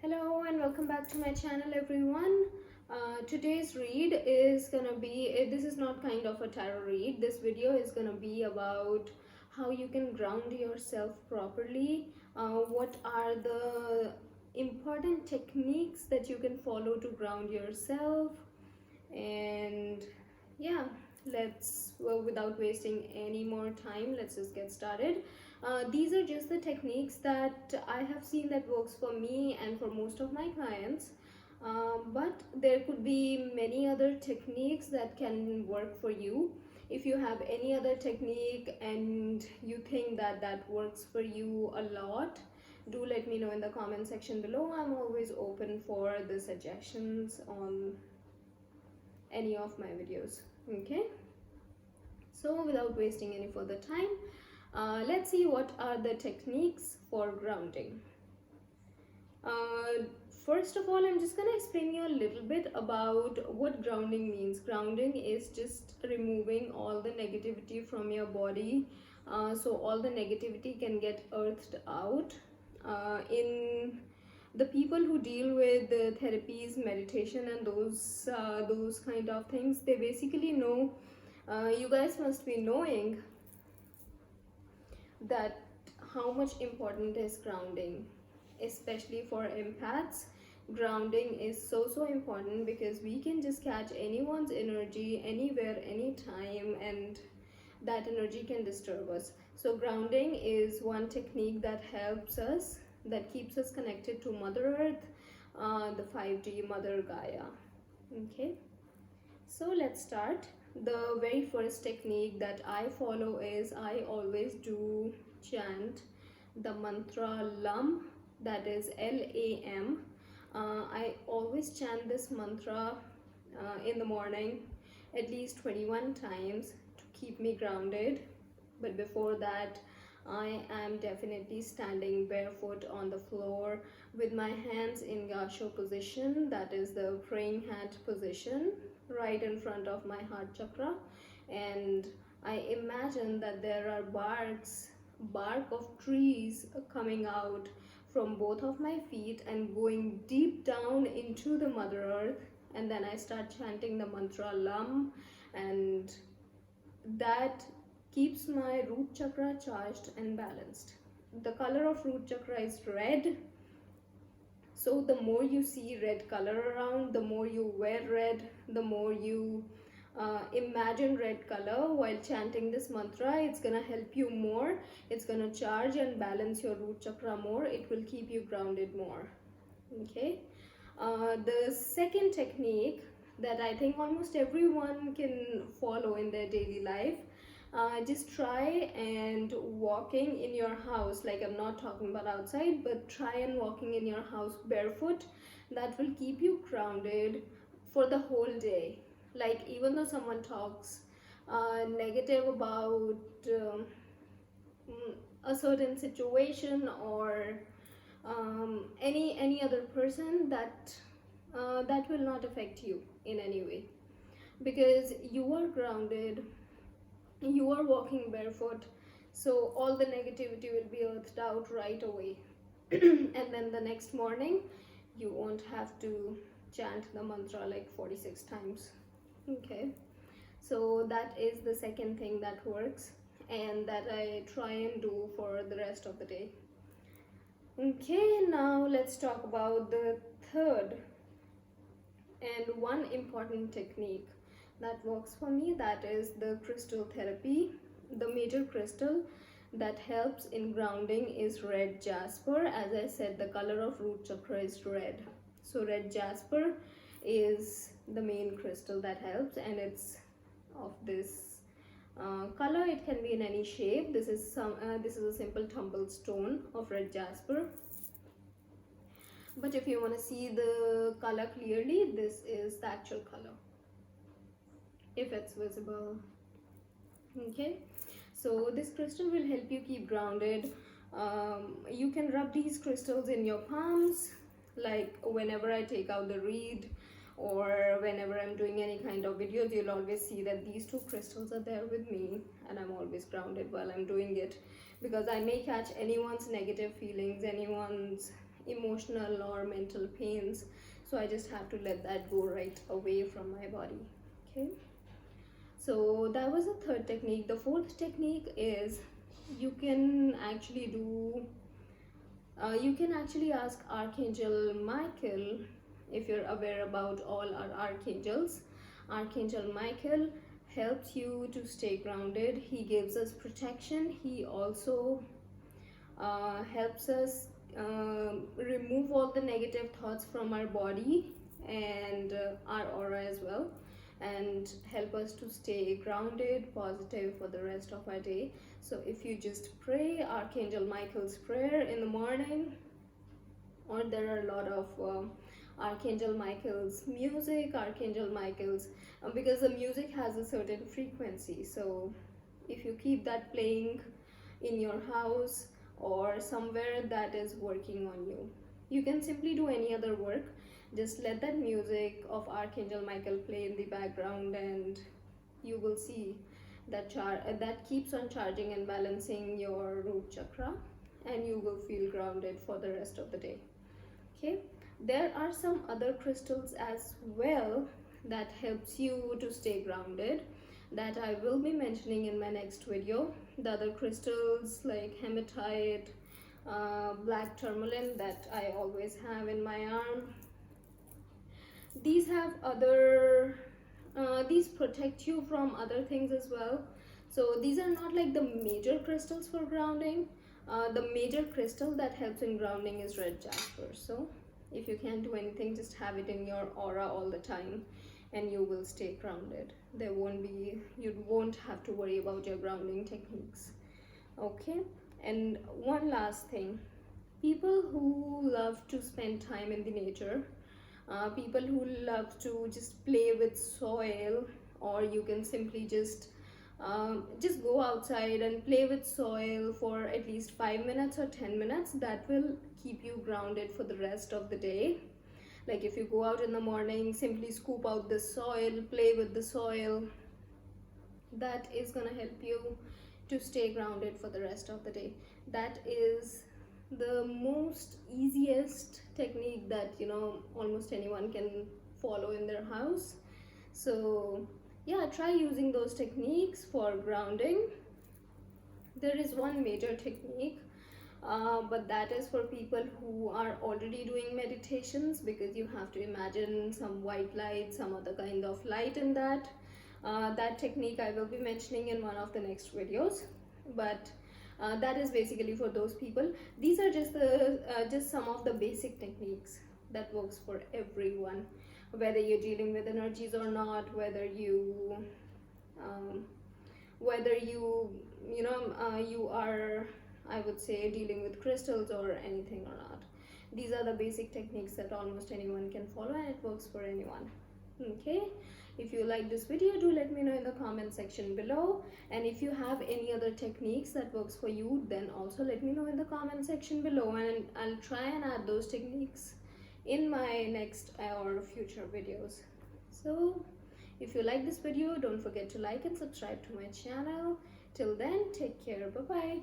Hello and welcome back to my channel, everyone. Today's read is gonna be, this is not kind of a tarot read. This video is gonna be about how you can ground yourself properly. What are the important techniques that you can follow to ground yourself? And yeah, without wasting any more time, let's just get started. These are just the techniques that I have seen that works for me and for most of my clients. But there could be many other techniques that can work for you. If you have any other technique and you think that that works for you a lot, do let me know in the comment section below. I'm always open for the suggestions on any of my videos. Okay, so without wasting any further time, let's see what are the techniques for grounding. First of all, I'm just gonna explain you a little bit about what grounding means. Grounding is just removing all the negativity from your body, so all the negativity can get earthed out. In the people who deal with therapies, meditation, and those kind of things, they basically know. You guys must be knowing that how much important is grounding, especially for empaths. Grounding is so important because we can just catch anyone's energy anywhere, anytime, and that energy can disturb us. So grounding is one technique that helps us, that keeps us connected to Mother Earth, the 5D Mother Gaia. Okay, so let's start. The very first technique that I follow is I always do chant the mantra LAM, that is LAM. I always chant this mantra in the morning at least 21 times to keep me grounded. But before that, I am definitely standing barefoot on the floor with my hands in Gasho position, that is the praying hand position, right in front of my heart chakra. And I imagine that there are bark of trees coming out from both of my feet and going deep down into the Mother Earth. And then I start chanting the mantra LAM, and that keeps my root chakra charged and balanced. The color of root chakra is red, so the more you see red color around, the more you wear red, the more you imagine red color while chanting this mantra, it's gonna help you more. It's gonna charge and balance your root chakra more. It will keep you grounded more. Okay, the second technique that I think almost everyone can follow in their daily life, just try and walking in your house, like I'm not talking about outside, but try and walking in your house barefoot. That will keep you grounded for the whole day. Like even though someone talks negative about a certain situation, or any other person, that will not affect you in any way, because you are grounded, you are walking barefoot, so all the negativity will be earthed out right away. And then the next morning you won't have to chant the mantra like 46 times. Okay, so that is the second thing that works and that I try and do for the rest of the day. Okay, now let's talk about the third and one important technique that works for me, that is the crystal therapy. The major crystal that helps in grounding is red jasper. As I said, the color of root chakra is red, so red jasper is the main crystal that helps, and it's of this color. It can be in any shape. This is a simple tumble stone of red jasper, but if you want to see the color clearly, this is the actual color, if it's visible. Okay, so this crystal will help you keep grounded. You can rub these crystals in your palms, like whenever I take out the reed or whenever I'm doing any kind of videos, you'll always see that these two crystals are there with me, and I'm always grounded while I'm doing it, because I may catch anyone's negative feelings, anyone's emotional or mental pains. So I just have to let that go right away from my body. Okay, so that was the third technique. The fourth technique is you can actually do you can actually ask Archangel Michael. If you're aware about all our archangels, Archangel Michael helps you to stay grounded. He gives us protection. He also helps us remove all the negative thoughts from our body and our aura as well, and help us to stay grounded, positive for the rest of our day. So if you just pray Archangel Michael's prayer in the morning, or there are a lot of Archangel Michael's music, Archangel Michael's because the music has a certain frequency. So if you keep that playing in your house or somewhere that is working on you, you can simply do any other work. Just let that music of Archangel Michael play in the background, and you will see that that keeps on charging and balancing your root chakra, and you will feel grounded for the rest of the day. Okay, there are some other crystals as well that helps you to stay grounded, that I will be mentioning in my next video. The other crystals like hematite, black tourmaline that I always have in my arm, these have other these protect you from other things as well. So these are not like the major crystals for grounding. The major crystal that helps in grounding is red jasper. So if you can't do anything, just have it in your aura all the time and you will stay grounded. You won't have to worry about your grounding techniques. Okay, and one last thing, people who love to spend time in the nature, people who love to just play with soil, or you can simply just go outside and play with soil for at least 5 minutes or 10 minutes. That will keep you grounded for the rest of the day. Like if you go out in the morning, simply scoop out the soil, play with the soil. That is gonna help you to stay grounded for the rest of the day. That is the most easiest technique that almost anyone can follow in their house. So yeah, try using those techniques for grounding. There is one major technique, but that is for people who are already doing meditations, because you have to imagine some white light, some other kind of light in that. That technique I will be mentioning in one of the next videos, but that is basically for those people. These are just some of the basic techniques that works for everyone, whether you're dealing with energies or not, whether you you are, I would say, dealing with crystals or anything or not. These are the basic techniques that almost anyone can follow, and it works for anyone. Okay, if you like this video, do let me know in the comment section below, and if you have any other techniques that works for you, then also let me know in the comment section below, and I'll try and add those techniques in my next or future videos. So if you like this video, don't forget to like and subscribe to my channel. Till then, take care. Bye bye.